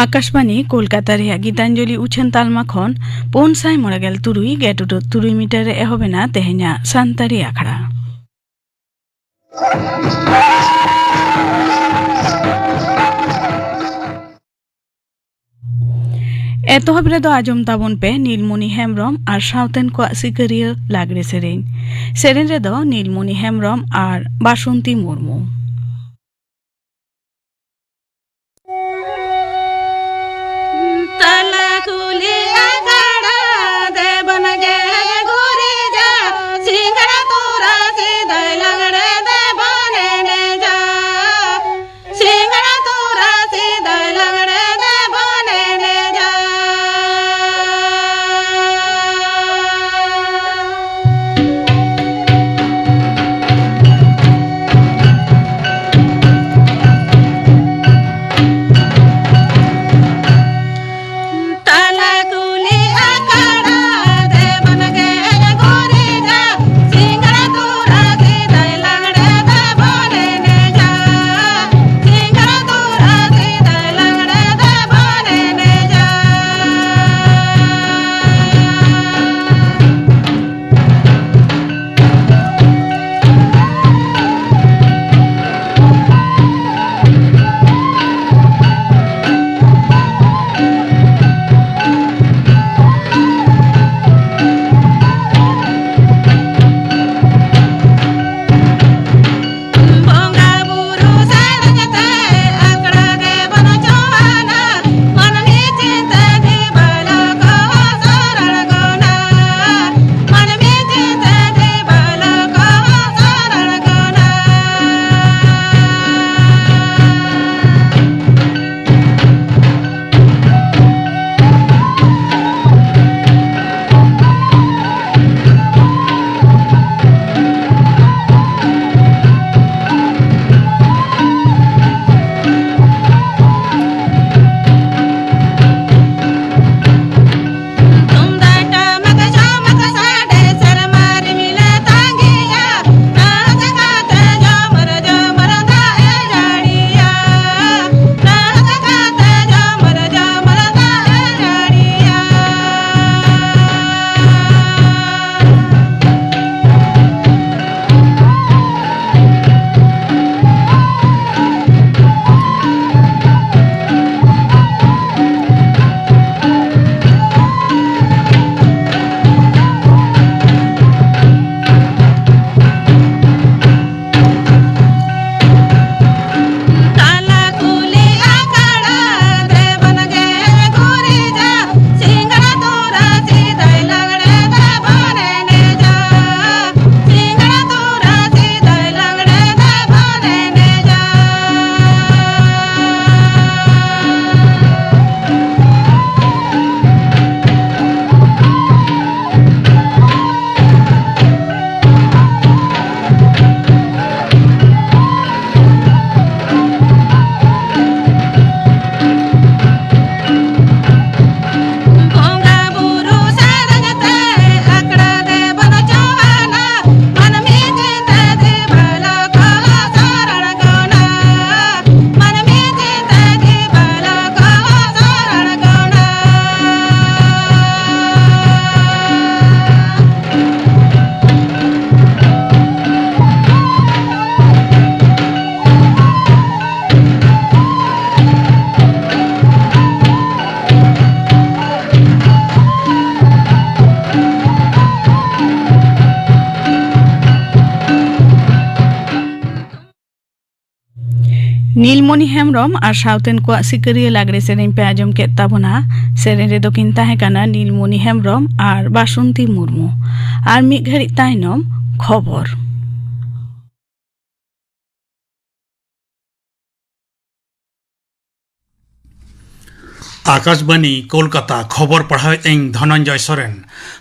आकाशवाणी कोलकाता रे गीतांजलि उछन तालमा खन 593 गेटुटो 3 मीटर एहोबेना तेहेना सान्तारी आखड़ा एतोहब रे दो आजम ताबन पे नीलमणि हेम्ब्रम और साउथेन को सिकरिया लागरे सेरेन रे दो नीलमणि हेम्ब्रम और बासंती मुर्मू नीलमणि हेम्ब्रम और साउथेन को सिकरिया लागरे सेरेन पे आजम के ताबना सेरेन रे दो किन ताहेकाना नीलमणि हेम्ब्रम और बासंती मुर्मू और मिद घड़ी तायनम खबर आकाशवाणी कोलकाता खबर पढ़ाए धनंजय सोरेन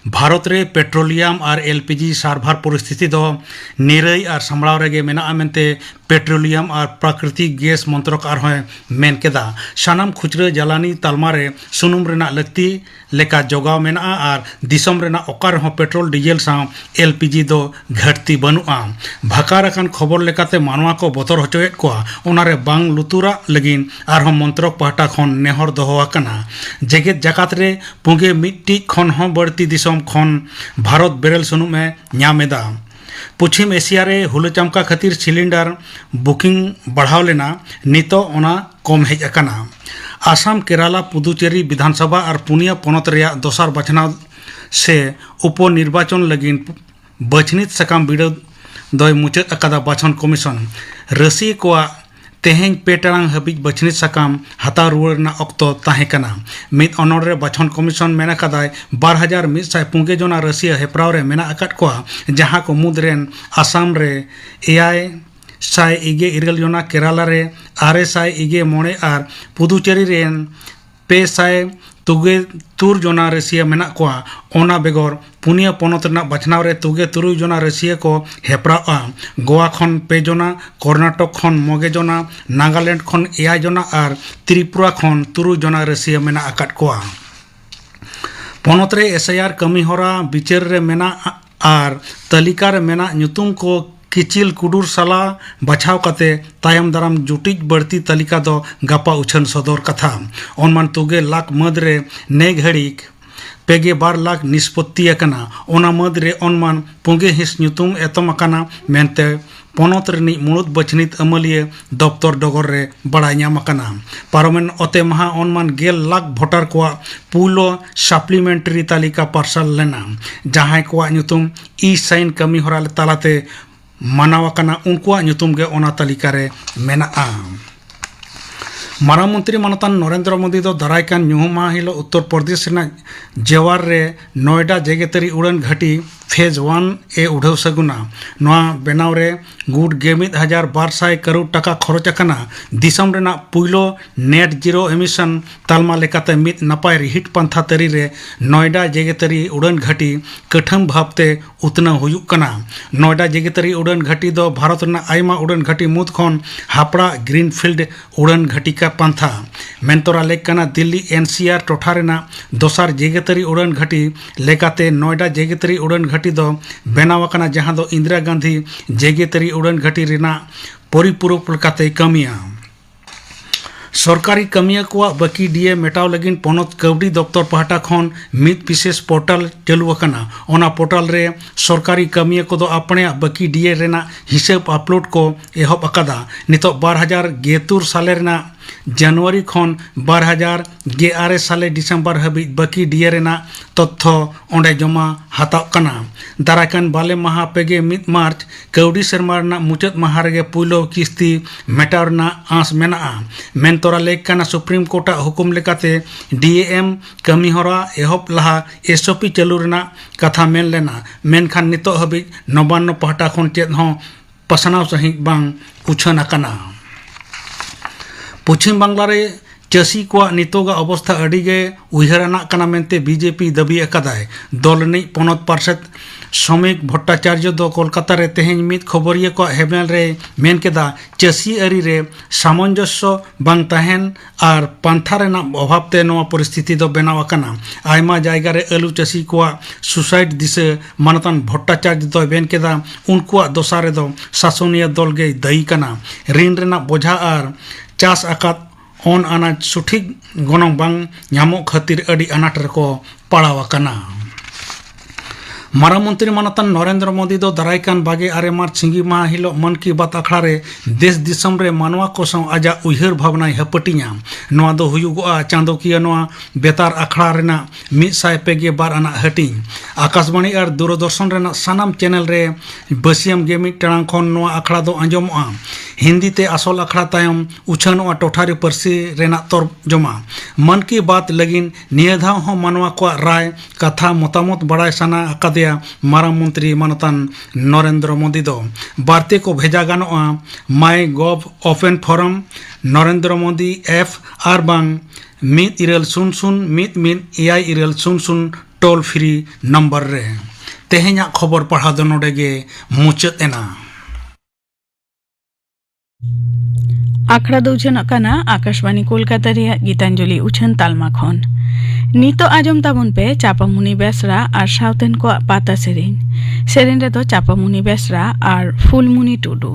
भारत रे पेट्रोलियम और एलपीजी सार्भार परिस्थिति दो निरई और सामलाव रेगे मेना मेनते पेट्रोलियम और प्राकृतिक गैस मंत्रक आरहों मेन केदा सानाम खुचरा जलानी तालमा रे सुनुम रेना लगती लेका जोगाव मेना और दिसम रेना ओकार हो पेट्रोल डीजल साव एलपीजी दो घटती बनुआ भाकार अकान खबर लेकाते मानवा को बतर होचोएत कोआ ओनारे बांग लुतुरा लगिन आरहों मंत्रक पाहटा खन नेहर दोहो आकना जेगेत जाकात रे पुंगे मिट्टी खन हो बढ़ती दिसम खन भारत बेरेल सुनुमे ᱧᱟᱢᱮᱫᱟ पश्चिम एशिया रे हुलचमका खातिर सिलिंडर बुकिंग बढ़ाव लेना नितो ओना कम हेज अकाना आसाम केराला पुदुचेरी विधानसभा और पुनिया पनत रेया दोसार बचनाव से उपनिर्वाचन लगिन बचनित सकाम बिड़ो दय मुचाद अकादा बाछन कमिशन रसी कोआ तेहें पे टांग हबिज बचनित सकाम हता रुआरना अक्तो ताहेकना मित अनोरे बाछन कमिशन मेना कदाय 2100 जना रसिया हेप्राव रे मेना अकाट कोआ जहां को मुद्रेन आसाम रे एआई साय इगे इरगल जना केरला रे आरे साय इगे मोणे आर पुदुचेरी रेन पे साय तुगे तुर जना रसिया मेना कोआ ओना बेगोर पुनिया पनत रना बाछनाव रे तुगे तुरु जना रसिया को हेप्राआ गोवा खन पे जना कर्नाटक खन मगे जना नागालैंड खन एया जना और त्रिपुरा खन तुरु जना रसिया मेना अकाट कोआ पनत रे एसआईआर कमी होरा बिचार रे मेना और तालिका रे मेना ᱧᱩᱛᱩᱢ को किचिल कुडूर साला बचाव कते तायम दाराम जुटिज बढ़ती तालिका दो गापा उछन सदर कथा ओनमान तुगे लाख मदरे ने घड़ीक पेगे 2 लाख निष्पत्ति अकना ओना मदरे ओनमान पुंगे हिस ᱧᱩᱛᱩᱢ एतम अकना मेनते पनत रनी मुणुत बचनित अमलिए दफ्तर डगर रे बड़ाई ᱧᱟᱢ अकना पारमेन ओते महा ओनमान 1 लाख भोटर को पुलो सप्लीमेंटरी तालिका पार्सल लेना जहां को ᱧᱩᱛᱩᱢ ई साइन कमी होरा तालाते मानावाकना उनकुआ ᱧᱩᱛᱩᱢ गे ओना तालिका रे मेनाआ मारा मंत्री मानतान नरेंद्र मोदी दो दारायकान ᱧᱩᱦᱩᱢᱟ हिलो उत्तर प्रदेश रेना जेवार रे नोएडा जेगेतरी उड़ान घाटी फेज 1 ए उड़ाव सगुना नोआ बेनाव रे गुड 1200 करोड़ टाका खरच अकना दिसम रेना पुइलो नेट जीरो एमिशन तालमा लेकाते मित नपाय रिहिट पंथा तरी रे नोएडा जेगेतरी उड़ान घाटी कठम भावते उतना हुयुक कना नोएडा जेगेतरी उड़ान घाटी दो भारत रेना आयमा उड़ान घाटी मुद खन हापड़ा ग्रीनफील्ड उड़ान घाटी का पंथा मेनतोरा लेकना दिल्ली एनसीआर टोठा रेना दोसार जेगेतरी उड़ान घाटी लेकाते नोएडा जेगेतरी उड़ान घाटी दो बेनावकना जहां दो इंदिरा गांधी जेगेतरी उड़ान घाटी रेना परिपूरक लेकाते कमिया सरकारी कमिया को बाकी डीए मेटाव लगिन पनत कवडी दफ्तर पाहटा खन मित विशेष पोर्टल चालू अकना ओना पोर्टल रे सरकारी कमिया को दो अपने बाकी डीए रेना हिसाब अपलोड को एहब अकदा नितो 2013 साले रेना जनवरी खन 2018 साले डिसेम्बर हबी बाकी डीए रेना तथ्य ओंडे जमा हाताव कना दाराकान बाले माहा पेगे 1 मार्च कवडी शर्मा रेना मुचाद माहा रेगे पुइलो किस्ती मेटाव रेना आस मेनाआ मेनतोरा लेकना सुप्रीम कोर्ट हुकुम लेकाते डीएम कमी होरा एहब लहा एसओपी चालू रेना कथा मेन लेना मेनखान नितो हबी 92 पाहटा खन चेद हो पसनाव सही बांग उछन अकना पश्चिम बांग्ला रे चासी को नितोगा अवस्था अडिगे उहराना कना मेनते बीजेपी दाबी अकादाय दलनी पनत पार्षद श्रमिक भट्टाचार्य दो कोलकाता रे तेहें मित खबरिया को हेबेल रे मेन केदा चासी अरी रे सामंजस्य बांग तहन और पंथा रेना अभावते नवा परिस्थिति दो बेनाव अकना आयमा जायगा रे आलू चासी को सुसाइड दिसे मानतान भट्टाचार्य दो बेन केदा उनको दोसारे दो शासनीय दल गे दई कना ऋण रेना बोझा और चास आकात ओन अनाज सुठिक गनोंग बांग ᱧᱟᱢᱚᱜ खातिर अडी अनाट रको पड़ाव अकना मारा मंत्री मानतान नरेंद्र मोदी दो दारायकान 22 मार्च सिंगी माह हिलो मन की बात अखड़ा रे देश दिसम रे मानवा को सौ आजा उहर भावना हपटिया नवा दो हुयुगोआ चांदोकिया नवा बेतार अखड़ा रेना 102 आना हटिंग आकाशवाणी और दूरदर्शन रेना सानाम चैनल रे बसियम गेमी टांग खन नवा अखड़ा दो आंजमोआ हिंदी ते असल अखड़ा तायम उछनोआ टोठारी परसी रेना तर्जमा मन की बात लगिन नियधाव हो मानवा को राय कथा मतामत बड़ाय सना अकादे मारा मंत्री मानतान नरेंद्र मोदी दो बार्ते को भेजा गानोआ my gov open forum Narendra Modi F R बांग 1 इरल सुन सुन 1 1 एआई इरल सुन सुन टोल फ्री नंबर रे तेहेኛ खबर पढ़ा दो नोडे गे मुचाद एना आखड़ा दौजन काना आकाशवाणी कोलकाता रे गीतांजलि उछन तालमा खन नितो आजम ताबन पे चापामुनि बेसरा और साउथेन को पाता सेरेन रे तो चापामुनि बेसरा और फुलमुनि टुडू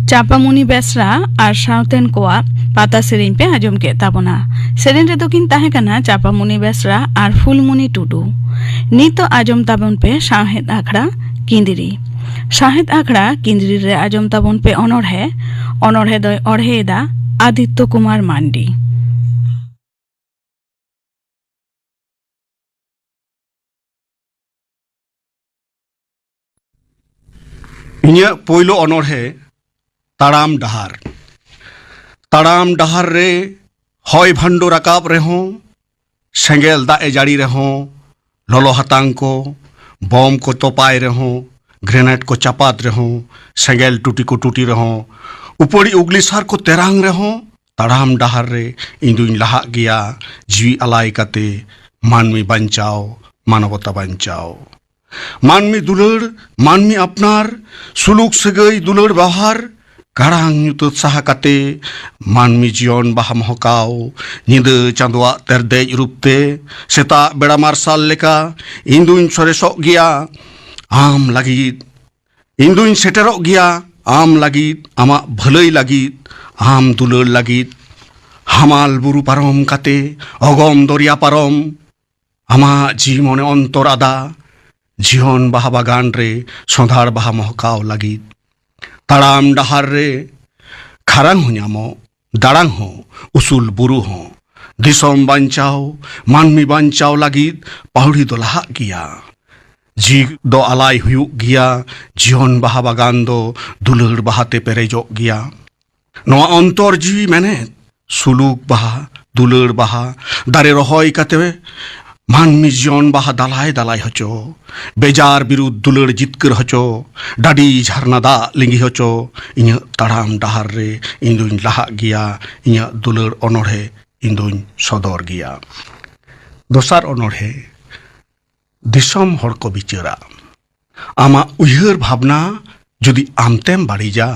चापामुनि बेसरा और साउथेन कोआ पाता सेरेन पे आजम के ताबना सेरेन रे दोकिन ताहे कना चापामुनि बेसरा और फुलमुनि टुडू नितो आजम ताबन पे साहेद आखड़ा किंदिरी साहेद आखड़ा किंदिरी रे आजम ताबन पे अनोढ़े दय अढ़ेदा आदित्य कुमार मांडी इन्या पोइलो अनोढ़े ताड़ाम डहार ताड़ाम डहार रे हॉय भंडो रकाब रहो सेंगेल दाए जाड़ी रहो ललो हतांग को बम को तोपाए रहो ग्रेनेड को चपात रहो सेंगेल टूटी को टूटी रहो उपड़ी उगली सार को तेरांग रहो ताड़ाम डहार रे इंदुइन लहा गया जीवी अलाई कते मानवी बंचाओ मानवता बंचाओ मानवी दुलड़ मानवी अपनार सुलूक सगई दुलड़ व्यवहार गारां nyutut saha kate manmi jion baha mohokau nyide chandua terdej rupte seta beda marsal leka induin soresok gia am lagit induin seterok gia am lagit ama bhalai lagit am dulur lagit hamal buru parom kate ogom doria parom ama jimone ontor ada jion baha bagan re sondhar baha mohokau lagit ताड़ाम डहार रे खारांग हो ᱧᱟᱢᱚ दाड़ांग हो उसूल बुरु हो दिसोम बांचाओ मानमी बांचाओ लागिद पाहुड़ी दो लहा गिया जी दो अलाई हुयुग गिया जीवन बाहा बागान दो दुलड़ बाहाते पेरेजोग गिया नोआ अंतर जीवी मेने सुलूक बाहा दुलड़ बाहा दारे रहोय काते मानमी जीवन बाहा दालाय दालाय हचो बेजार बिरुद दुलड़ जितकर हचो डाडी झरना दा लिंगी हचो इन्या ताड़ाम डहार रे इंदुइन लहा गिया इन्या दुलड़ अनोढ़े इंदुइन सदर गिया दोसार अनोढ़े दिसम हर को बिचारा आमा उयहर भावना जुदी आमतेम बाड़ीजा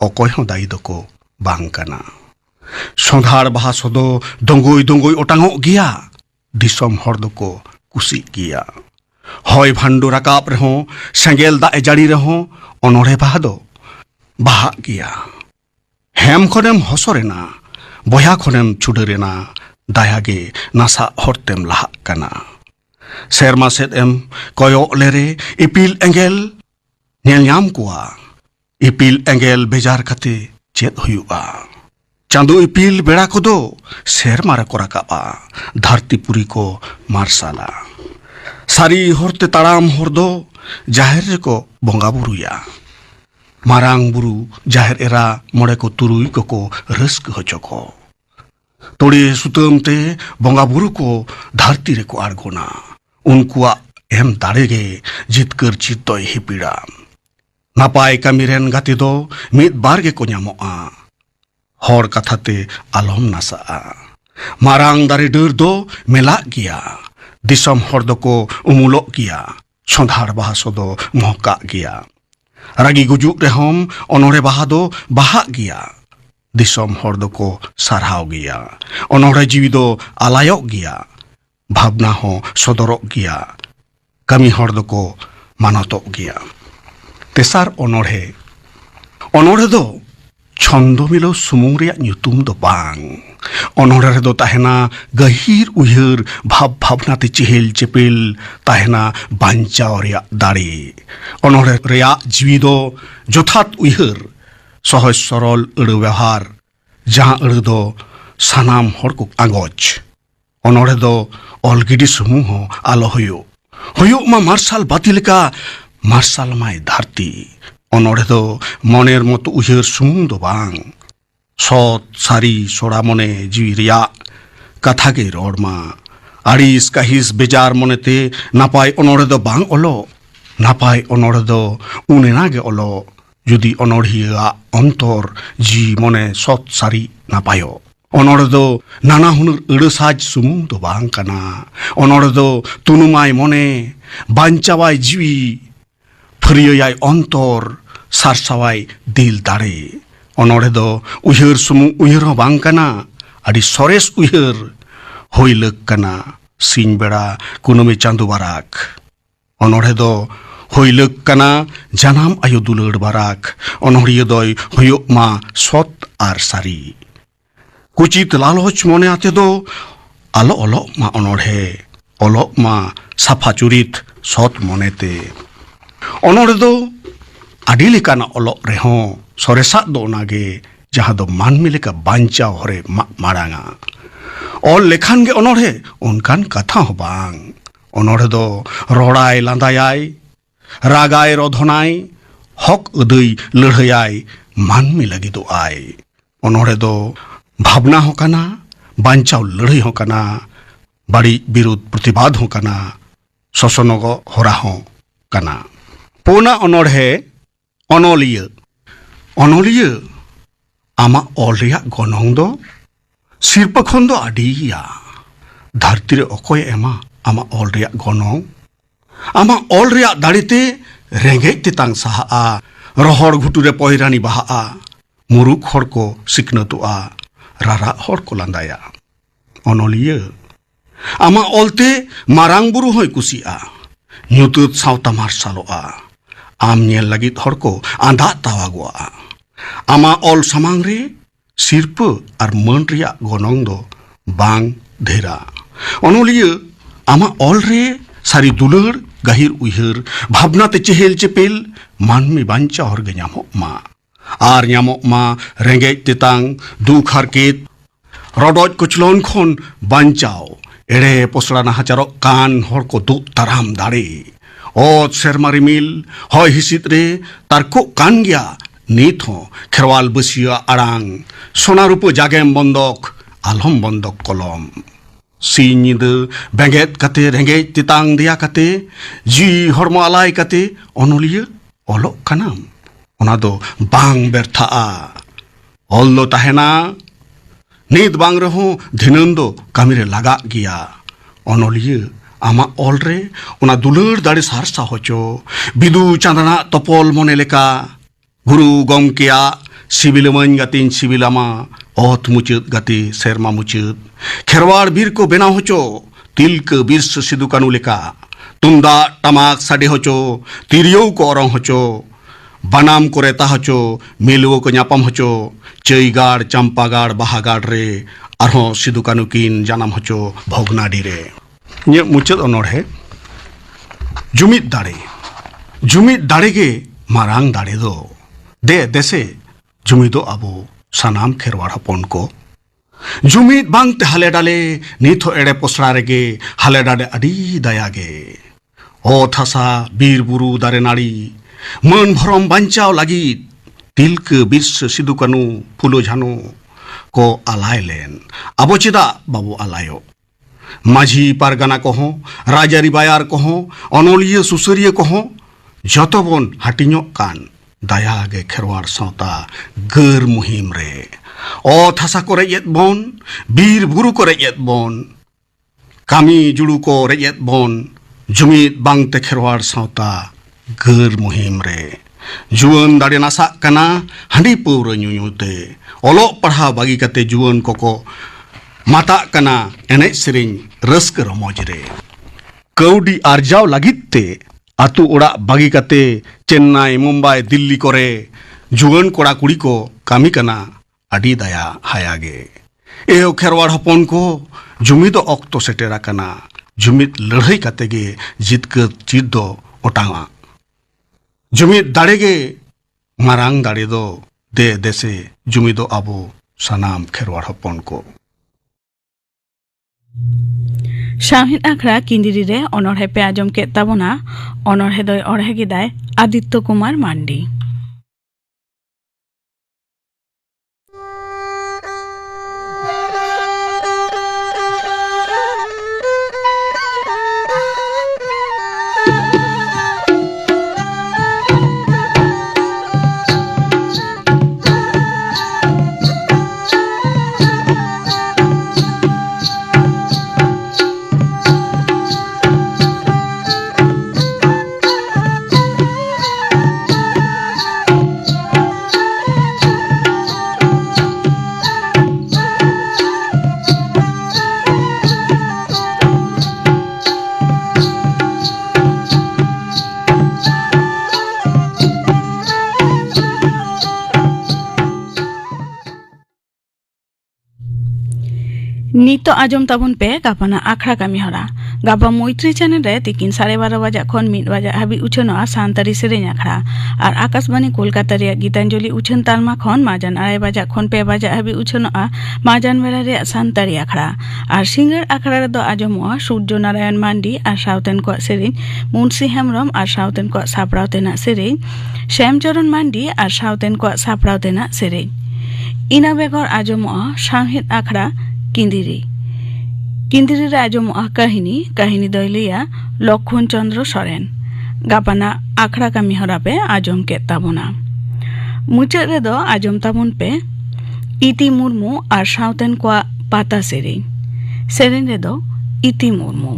अकय हो दायी दको बांग काना संधार बाहा सदो दंगोय दंगोय ओटांगो गिया दिसम हर दको कुसी गिया हॉय भांडो रकाब रहो सेंगेल दाए जाड़ी रहो अनोढ़े बाहा दो बाहा गिया हेम खनेम हसरेना बया खनेम छुडरेना दायागे नासा हरतेम लहा काना सेरमा सेद एम कयो लेरे इपिल एंगेल नेल ᱧᱟᱢ कुआ इपिल एंगेल बेजार कते चेद हुयुआ चांदो इपिल बेड़ा को दो सेरमा रे को राकाबा धरती पुरी को मार्साला सारी हरते ताड़ाम हर दो जाहिर रे को बोंगा बुरुया मारांग बुरु जाहिर एरा मोड़े को तुरुई को रस्क हचको तोड़े सुतमते बोंगा बुरु को धरती रे को आड़गोना उनकुआ एम दाड़ेगे जितकर चित्तय हिपिड़ा नापाय कामिरेन गाते दो मिद बार गे को ᱧᱟᱢᱚᱜᱼᱟ हर कथाते आलम नासा मारांग दारे डर दो मेला गिया दिसम हर दको उमुलो गिया संधार बाहा सदो महका गिया रागी गुजुक रेहम अनोड़े बाहा दो बाहा गिया दिसम हर दको सारहाव गिया अनोड़े जीवी दो आलायक गिया भावना हो सदरक गिया कमी हर दको मानतक गिया तेसार अनोड़े दो छंदो मिलो सुमुंग रे ᱧᱩᱛᱩᱢ दो बांग अनोड़े रे दो ताहेना गहीर उयहर भाव भावना ते चेहेल चेपेल ताहेना बांचाव रे दाड़ी अनोड़े रे जीवी दो जथात उयहर सहज सरल अड़ व्यवहार जहां अड़ दो सानाम हर को आगोज अनोड़े दो अलगिडी सुमुंग हो आलो होयो मा मार्शल बाती लेका मार्शल माय धरती अनोड़े दो मनेर मत उयहर सुमुंग दो बांग सत सारी सोड़ा मने जीवी रिया कथा के रोडमा आड़िस काहिस बेजार मनेते नापाय अनोड़े दो बांग ओलो नापाय अनोड़े दो उनेना गे ओलो जुदी अनोढ़िया अंतर जी मने सत सारी नापायो अनोड़े दो नाना हुनर अड़ साज सुमुंग दो बांग काना अनोड़े दो तुनुमाय मने बांचावाय जीवी फरियाय अंतर सारसावाय दिल दाड़े अनोड़े दो उयहर सुमुंग उयहर हो बांग काना आड़ी सरेस उयहर होई लग काना सिंह बेड़ा कुनमे चांदो बाराक अनोड़े दो होई लग काना जानाम आयो दुलड़ बाराक अनोड़िया दोय होयोग मा सत आर सारी कुचित लालच मने आते दो आलो ओलो मा अनोड़े ओलो मा साफा चुरित सत मनेते अनोड़े दो आड़ी लेकाना ओलो रेहो सरेसा दो नागे जहां दो मानमी लेका बांचाव हरे मारांगा और लेखान गे अनोड़े उनकान कथा हो बांग अनोड़े दो रोड़ाय लांदायाय रागाय रोधनाय हक अदय लड़हयाय मानमी लगी दो आय ओनोड़े दो भावना हो कना बांचाव लड़ाई हो कना बाड़ी विरुद्ध प्रतिवाद हो कना शोषणग होरा हो कना पोना ओनोड़े अनलिया अनलिया आमा ऑल रिया गनोंग दो सिरपा खन दो आडिया धरती रे अकोय एमा आमा ऑल रिया गनोंग आमा ऑल रिया दाड़ीते रेंगे तितांग साहा रोहड़ घुटू रे पहिरानी बाहा मुरुक हर को सिकनतुआ रारा हर को लांदाया अनलिया आमा ऑलते मारांग बुरु होय कुसिया न्यूतुत सावता मार्शालोआ आम नेल लगित हर को आंधा तावागुआ आमा ऑल समांग रे सिरप और मन रिया गनोंग दो बांग धेरा अनलिया आमा ऑल रे सारी दुलर गहिर उइहर भावना ते चेहेल चेपेल मानमी बांचा हर गे ᱧᱟᱢᱚᱜ मा आर ᱧᱟᱢᱚᱜ मा रेंगे तेतांग दुख हारकेत रडोज कुचलोन खन बांचाव एड़े पोसड़ा नाहाचारो कान हर को दु ताराम दाड़े ओत सेरमा रिमिल हय हिसित रे तारको कान गया नीत हो खेरवाल बसिया आड़ांग सोना रूप जागेम बंदक आलम बंदक कलम सीनिद बेंगेत कते रेंगे तितांग दिया कते जी हरमो आलाय कते अनलिया ओलोक कनाम ओना दो बांग बेरथा ऑल दो ताहेना नीत बांग रहो धिनन दो कामी रे लगा गया अनलिया आमा ऑल रे ओना दुलर दाड़ी सारसा होचो बिदु चांदना तपल मने लेका गुरु गमकेया सिबिलमन गतिन सिबिलामा ओत मुचुत गति सेरमा मुचुत खेरवाड़ बीर को बेना होचो तिलक बिरस सिदु कानु लेका तुमदा टमाक साडे होचो तिरियो को औरंग होचो बनाम को रेता होचो मिलवो को ᱧᱟᱯᱟᱢ होचो चईगाड़ चंपागाड़ बाहागाड़ रे आरहों सिदु कानु किन जानाम होचो भोगनाडी रे ᱧᱮ मुचुत अनोड़े जुमित दाड़े गे मारांग दाड़े दो दे देसे जुमिदो अबो सानाम खेरवाड़ हपन को जुमित बांगते हाले डाले नीथो एड़े पोसड़ा रेगे हाले डाले अडी दयागे ओ थासा बीर बुरु दारे नाड़ी मन भरम बांचाव लगी तिलक बिरस सिदु कानु फुलो झानो को आलाय लेन अबो चेदा बाबू आलायो माझी पारगाना कहो राजारी बायार कहो अनलिया सुसरिया कहो जतबन हाटिño कान दायागे खेरवाड़ सावता गर मुहिम रे ओ थासा को रेयत बन बीर बुरु को रेयत बन कामी जुड़ू को रेयत बन जुमित बांगते खेरवाड़ सावता गर मुहिम रे जुवन दाड़े नासा कना हांडी पौर ᱧᱩᱧᱩते ओलो पढ़ा बागी कते जुवन कोको माता कना एने सेरिंग रस्क रमोज रे कौडी आरजाव लागिते आतु ओड़ा बागी कते चेन्नई मुंबई दिल्ली करे जुवन कोड़ा कुड़ी को कामी कना अडी दया हायागे एहो खेरवाड़ हपन को जुमिद ऑक्तो सेटेरा कना जुमिद लड़ाई कते गे जितक चित दो ओटांगा जुमिद दाड़े गे मारांग दाड़े दो दे देसे जुमिदो अबो सानाम खेरवाड़ हपन को शाहिद आखड़ा किंदिरी रे अनोड़े पे आजम के ताबोना अनोड़े दय अड़हे गिदाय आदित्य कुमार मांडी नितो आजम ताबन पे गापाना आखड़ा कामी हरा गापा मैत्री चैनल रे तिकिन 12:30 बजा खन 1 बजा हाबी उछनोआ सानतारी सेरेñ आखड़ा और आकाशवाणी कोलकाता रे गीतांजलि उछन तालमा खन माजान 2:30 बजा खन 2 बजा हाबी उछनोआ माजान बेला रे सानतारी आखड़ा और सिंगर आखड़ा रे दो आजमोआ सूर्य नारायण मांडी और सावतेन को सेरेñ मुंशी हेमरम और सावतेन को सापड़ावतेना सेरेñ श्यामचरण मांडी और सावतेन को सापड़ावतेना सेरेñ ᱤᱱᱟᱹ ᱵᱮᱜᱚᱨ ᱟᱸᱡᱚᱢᱚᱜᱼᱟ ᱥᱟᱶᱦᱮᱫ ᱟᱠᱷᱲᱟ ᱠᱤᱸᱫᱤᱨᱤ ᱨᱮ ᱟᱸᱡᱚᱢᱚᱜᱼᱟ ᱠᱟᱹᱦᱱᱤ ᱫᱚᱭ ᱞᱟᱹᱭᱟ ᱞᱚᱠᱠᱷᱚᱱ ᱪᱚᱱᱫᱨᱚ ᱥᱚᱨᱮᱱ। ᱜᱟᱯᱟᱱᱟᱜ ᱟᱠᱷᱲᱟ ᱠᱟᱹᱢᱤ ᱦᱚᱨᱟ ᱯᱮ ᱟᱸᱡᱚᱢ ᱠᱮᱫ ᱛᱟᱵᱚᱱᱟ। ᱢᱩᱪᱟᱹᱫ ᱨᱮᱫᱚ ᱟᱸᱡᱚᱢ ᱛᱟᱵᱚᱱ ᱯᱮ ᱤᱛᱤ ᱢᱩᱨᱢᱩ ᱟᱨ ᱥᱟᱶᱛᱮᱱ ᱠᱚᱣᱟᱜ ᱯᱟᱛᱟ ᱥᱮᱨᱮᱧ ᱨᱮᱫᱚ ᱤᱛᱤ ᱢᱩᱨᱢᱩ।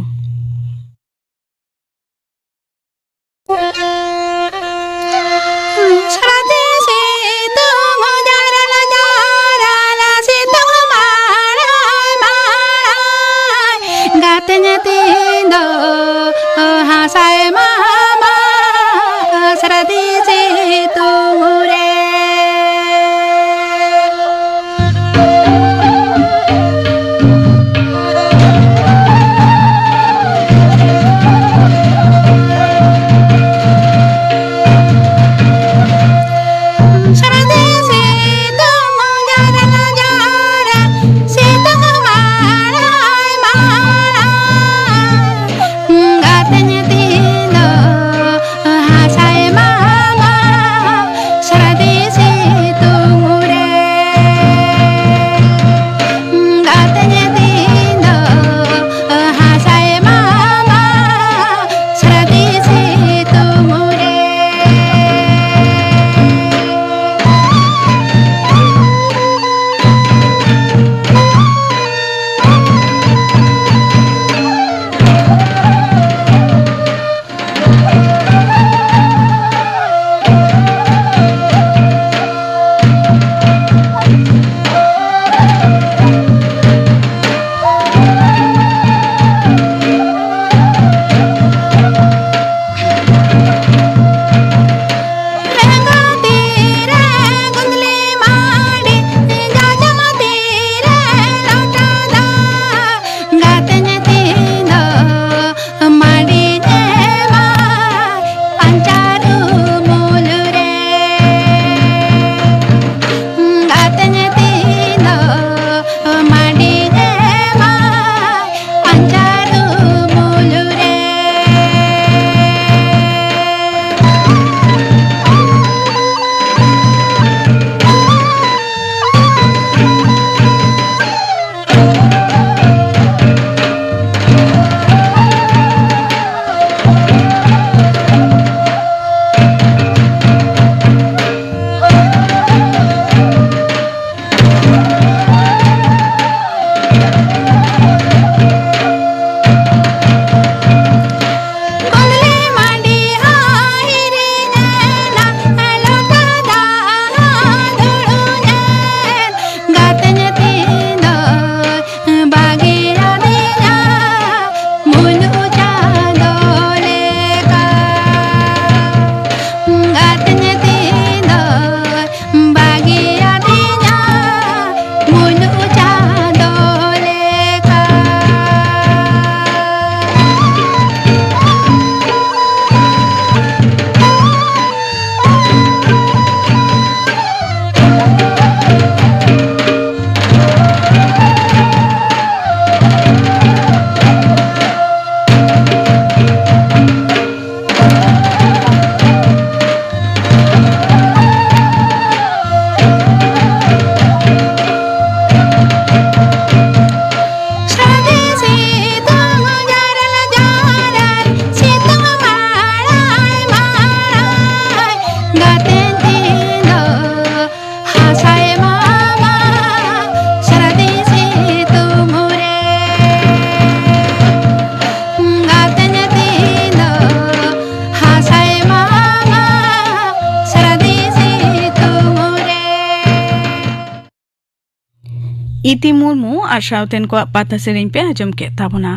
ᱤᱛᱤ ᱢᱩᱨᱢᱩ ᱟᱨ ᱥᱟᱶᱛᱮᱱ ᱠᱚᱣᱟᱜ ᱯᱟᱛᱟ ᱥᱮᱨᱮᱧ ᱯᱮ ᱟᱸᱡᱚᱢ ᱠᱮᱫ ᱛᱟᱵᱚᱱᱟ।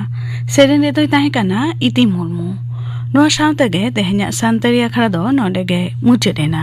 ᱥᱮᱨᱮᱧ ᱨᱮᱫᱚᱭ ᱛᱟᱦᱮᱸ ᱠᱟᱱᱟ ᱤᱛᱤ ᱢᱩᱨᱢᱩ। ᱱᱚᱣᱟ ᱥᱟᱶᱛᱮᱜᱮ ᱛᱮᱦᱮᱧᱟᱜ ᱥᱟᱱᱛᱟᱲᱤ ᱟᱠᱷᱲᱟ ᱫᱚ ᱱᱚᱰᱮ ᱜᱮ ᱢᱩᱪᱟᱹᱫ ᱮᱱᱟ।